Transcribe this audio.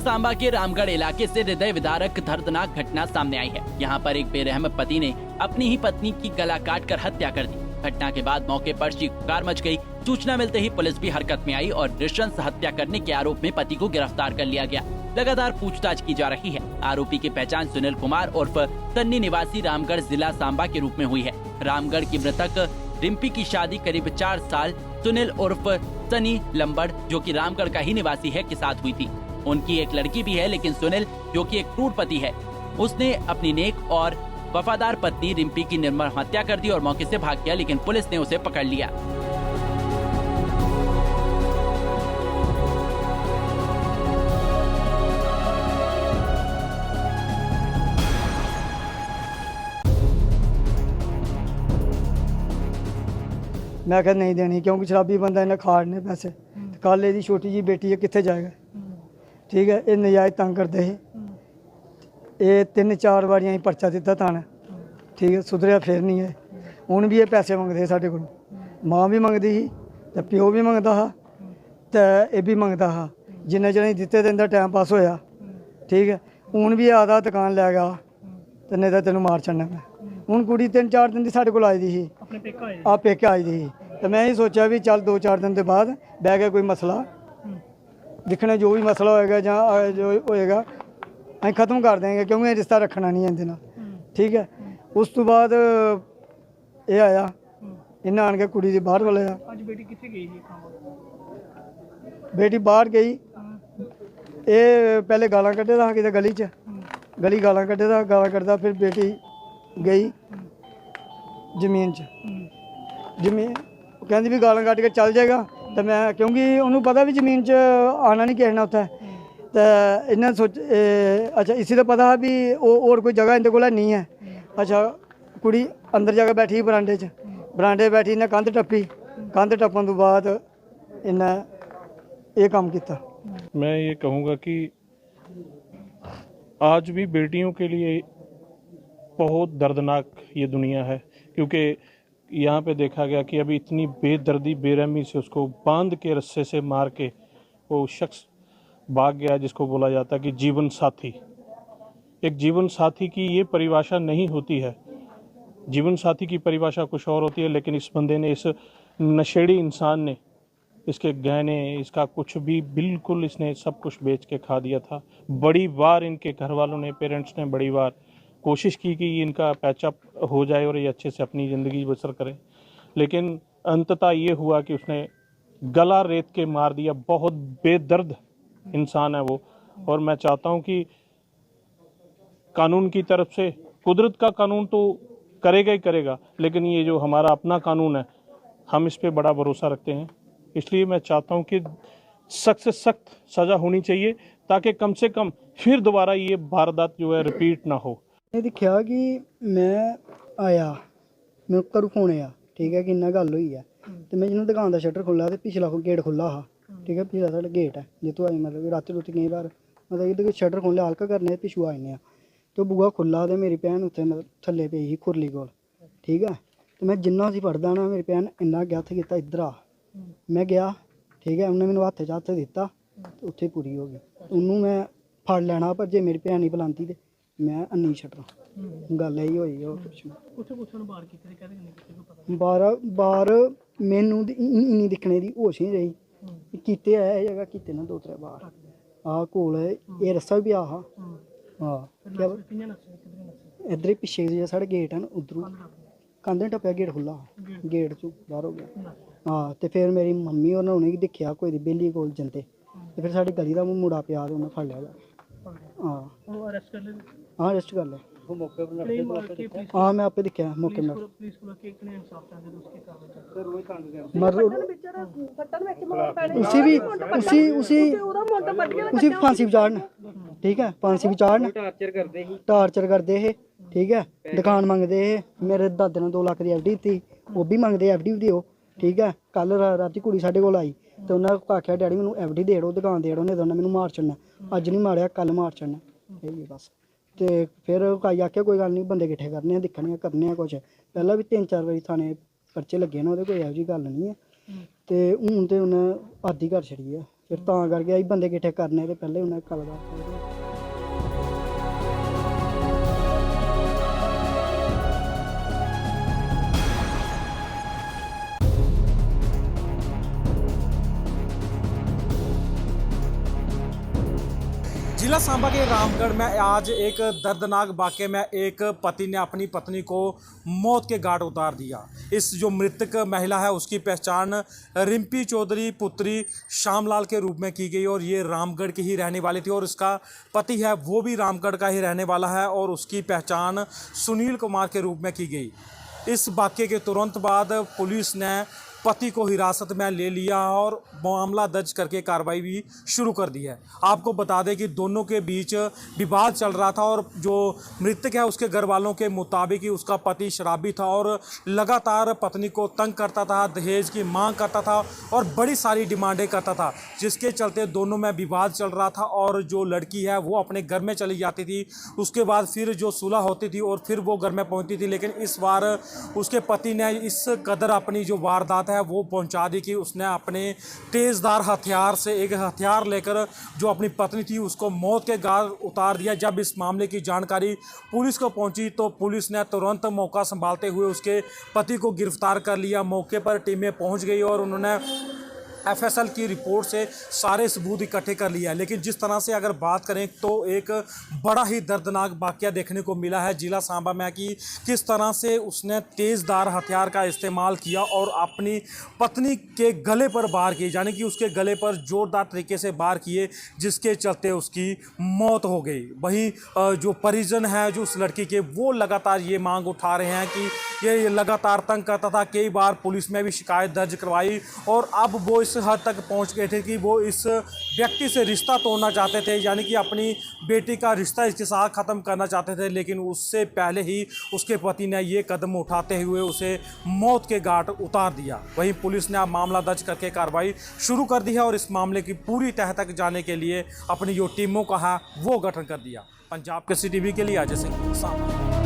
सांबा के रामगढ़ इलाके से हृदय विदारक दर्दनाक घटना सामने आई है। यहाँ पर एक बेरहम पति ने अपनी ही पत्नी की गला काटकर हत्या कर दी। घटना के बाद मौके पर चीख-पुकार मच गई। सूचना मिलते ही पुलिस भी हरकत में आई और नृशंस हत्या करने के आरोप में पति को गिरफ्तार कर लिया गया। लगातार पूछताछ की जा रही है। आरोपी की पहचान सुनील कुमार उर्फ सन्नी निवासी रामगढ़ जिला सांबा के रूप में हुई है। रामगढ़ की मृतक रिम्पी की शादी करीब 4 साल सुनील उर्फ सनी लंबड़, जो कि रामगढ़ का ही निवासी है, के साथ हुई थी। उनकी एक लड़की भी है, लेकिन सुनील, जो कि एक क्रूरपति है, उसने अपनी नेक और वफादार पत्नी रिम्पी की निर्मम हत्या कर दी और मौके से भाग गया, लेकिन पुलिस ने उसे पकड़ लिया। मैं कहा नहीं देनी, क्योंकि शराबी बंदा इन्हें खाड़ने पैसे। कल ये छोटी जी बेटी है, कितने जाएगा? ठीक है, ये नजायज तंग करते हैं। ये 3-4 बारियां ही पर्चा दिता थाने, ठीक है, सुधरिया फिर नहीं है। हूँ भी ये पैसे मंगते साढ़े को, माँ भी मंगती ही, तो प्यो भी मंगता हा, तो ये भी मंगता हा। जिन्ने जने दिते दिन टाइम पास होया, ठीक है। हूँ भी आधा दुकान लै गया, तो नहीं तो तेनों मार छड़ना मैं। हूँ कुड़ी 3-4 दिन की साढ़े को आई दी ही, आप पेके आई दी ही, तो मैं ही सोचा भी चल 2-4 दिन के बाद बह के कोई मसला दिखने, जो भी मसला होएगा ਜਾਂ जो होएगा ਅਸੀਂ ख़त्म कर देंगे, क्योंकि रिश्ता रखना नहीं है, ठीक है। उस तो बाद ये आया, इन्हें आन के कुड़ी के बाहर बोलिया। बेटी बाहर गई, ये पहले गालां कड्ढे दा किते गली च, गली गालां कड्ढे दा, गालां कड्ढदा, फिर बेटी गई जमीन च, जमीन कहती भी गालां कट के चल जाएगा, तो मैं, क्योंकि उन्होंने पता भी जमीन च आना नहीं किसी ने उत्थे, तो इन्हें सोच अच्छा इसी तो पता है भी और कोई जगह इनके कोल नहीं है। अच्छा कुड़ी अंदर जाके बैठी बरांडे च, बरांडे बैठी, इन्हें कंध टप्पी, कंध टप्पन तो बाद इन्हें ये काम किया। मैं ये कहूँगा कि आज भी बेटियों के लिए बहुत दर्दनाक ये दुनिया है, क्योंकि यहाँ पे देखा गया कि अभी इतनी बेदर्दी बेरहमी से उसको बांध के रस्से से मार के वो शख्स भाग गया, जिसको बोला जाता है कि जीवन साथी। एक जीवन साथी की ये परिभाषा नहीं होती है, जीवन साथी की परिभाषा कुछ और होती है, लेकिन इस बंदे ने, इस नशेड़ी इंसान ने इसके गहने, इसका कुछ भी, बिल्कुल इसने सब कुछ बेच के खा दिया था। बड़ी बार इनके घर वालों ने, पेरेंट्स ने बड़ी बार कोशिश की कि इनका पैचअप हो जाए और ये अच्छे से अपनी ज़िंदगी बसर करें, लेकिन अंततः ये हुआ कि उसने गला रेत के मार दिया। बहुत बेदर्द इंसान है वो, और मैं चाहता हूँ कि कानून की तरफ से, कुदरत का कानून तो करेगा ही करेगा, लेकिन ये जो हमारा अपना कानून है, हम इस पे बड़ा भरोसा रखते हैं। इसलिए मैं चाहता हूँ कि सख्त से सख्त सज़ा होनी चाहिए, ताकि कम से कम फिर दोबारा ये वारदात जो है रिपीट ना हो। ये दिखा कि मैं आया, मैं घरों फोन आया, ठीक है, कि इन्ना गल हुई है, तो मैं जिन्होंने दुकान का शटर खोला, तो पिछला गेट खुला हा, ठीक है, पिछला साढ़ा गेट है जितों आई, मतलब कि राती रुती कई बार मतलब कि शटर खोलिया हल्का करने, पिछू आने, तो बुआ खुला, तो मेरी भैन उत्थे थल्ले पे ही खुरली कोल, ठीक है। तो मैं जिन्ना उसी पढ़दा ना, मेरी भैन इन्ना गया हत्थ कीता, इधर आ, मैं गया, ठीक है, उन्हें मैंने हत्थ च हत्थ दिता, तो उत्थे पूरी हो गई। उन्होंने मैं फड़ लेना, पर जे मेरी भैन नहीं बुलांदी तो मैं अन्नी छड्डना, गल यही होई। और बार मैनू इन्नी दिक्खने दी होश नहीं रही, कीते है जगह कीते ना 2-3 बार, आ कोल ये रस्सा भी आ हा, हाँ इधर ही पिछे जो साढ़े गेट है ना, उधरों कंध टप्पया, गेट खुला, गेट चो बाहर हो गया। हाँ, तो फिर मेरी मम्मी और उन्हें दिखा कोई बेली कोल जंदे, तो फिर साड़ी गली का मुड़ा पिया, तो उन्हें फड़ लिया। हाँ हाँ, अरेस्ट कर लिया। हाँ मैं आपे दिखा मौके में, उसी फांसी भी चाढ़न, ठीक है, फांसी भी चाढ़न, टार्चर करते है, ठीक है, दुकान मंगते है। मेरे दादे ने 2 लाख की FD थी, वो भी मंगते FD भी दो, ठीक है। कल राती कुड़ी साढ़े को आई, तो उन्हें आख्या डैडी मैनू FD दे दो, दुकान दे दो, नहीं तो उन्हें मैनू मार छड़ना, अज नहीं मारिया कल मार छड़ना, यही बस। तो फिर कई आख्या कोई गल नहीं, बंदे किट्ठे करने, दिक्खने करने कुछ, पहला भी 3-4 बारी थाने परचे लगे ने, कोई यहो जी गल नहीं है। तो हूँ तो उन्हें आदि कर छड़ी है, ਫਿਰ ਤਾਂ ਕਰਕੇ ਅਸੀਂ ਬੰਦੇ ਇਕੱਠੇ ਕਰਨੇ ਤੇ ਪਹਿਲੇ ਉਹਨਾਂ ਗੱਲਬਾਤ ਕਰਦੇ। जिला सांबा के रामगढ़ में आज एक दर्दनाक वाक़े में एक पति ने अपनी पत्नी को मौत के घाट उतार दिया। इस जो मृतक महिला है उसकी पहचान रिम्पी चौधरी पुत्री श्यामलाल के रूप में की गई और ये रामगढ़ की ही रहने वाली थी और इसका पति है वो भी रामगढ़ का ही रहने वाला है और उसकी पहचान सुनील कुमार के रूप में की गई। इस वाक़े के तुरंत बाद पुलिस ने पति को हिरासत में ले लिया और मामला दर्ज करके कार्रवाई भी शुरू कर दी है। आपको बता दें कि दोनों के बीच विवाद चल रहा था और जो मृतक है उसके घर वालों के मुताबिक ही उसका पति शराबी था और लगातार पत्नी को तंग करता था, दहेज की मांग करता था और बड़ी सारी डिमांडें करता था, जिसके चलते दोनों में विवाद चल रहा था और जो लड़की है वो अपने घर में चली जाती थी। उसके बाद फिर जो सुलह होती थी और फिर वो घर में पहुंचती थी, लेकिन इस बार उसके पति ने इस कदर अपनी जो वारदात है वो पहुंचा दी कि उसने अपने तेज़धार हथियार से एक हथियार लेकर जो अपनी पत्नी थी उसको मौत के घाट उतार दिया। जब इस मामले की जानकारी पुलिस को पहुंची तो पुलिस ने तुरंत मौका संभालते हुए उसके पति को गिरफ्तार कर लिया। मौके पर टीमें पहुंच गई और उन्होंने एफएसएल की रिपोर्ट से सारे सबूत इकट्ठे कर लिया है। लेकिन जिस तरह से अगर बात करें तो एक बड़ा ही दर्दनाक वाक़या देखने को मिला है जिला सांबा में कि किस तरह से उसने तेज़धार हथियार का इस्तेमाल किया और अपनी पत्नी के गले पर वार किए, यानी कि उसके गले पर जोरदार तरीके से वार किए, जिसके चलते उसकी मौत हो गई। वहीं जो परिजन है जो उस लड़की के वो लगातार ये मांग उठा रहे हैं कि ये लगातार तंग करता था। कई बार पुलिस में भी शिकायत दर्ज करवाई और अब वो इस हद तक पहुंच गए थे कि वो इस व्यक्ति से रिश्ता तोड़ना चाहते थे, यानी कि अपनी बेटी का रिश्ता इसके साथ ख़त्म करना चाहते थे। लेकिन उससे पहले ही उसके पति ने ये कदम उठाते हुए उसे मौत के घाट उतार दिया। वहीं पुलिस ने अब मामला दर्ज करके कार्रवाई शुरू कर दी है और इस मामले की पूरी तह तक जाने के लिए अपनी जो टीमों का है वो गठन कर दिया। पंजाब के CTV के लिए अजय सिंह सांबा।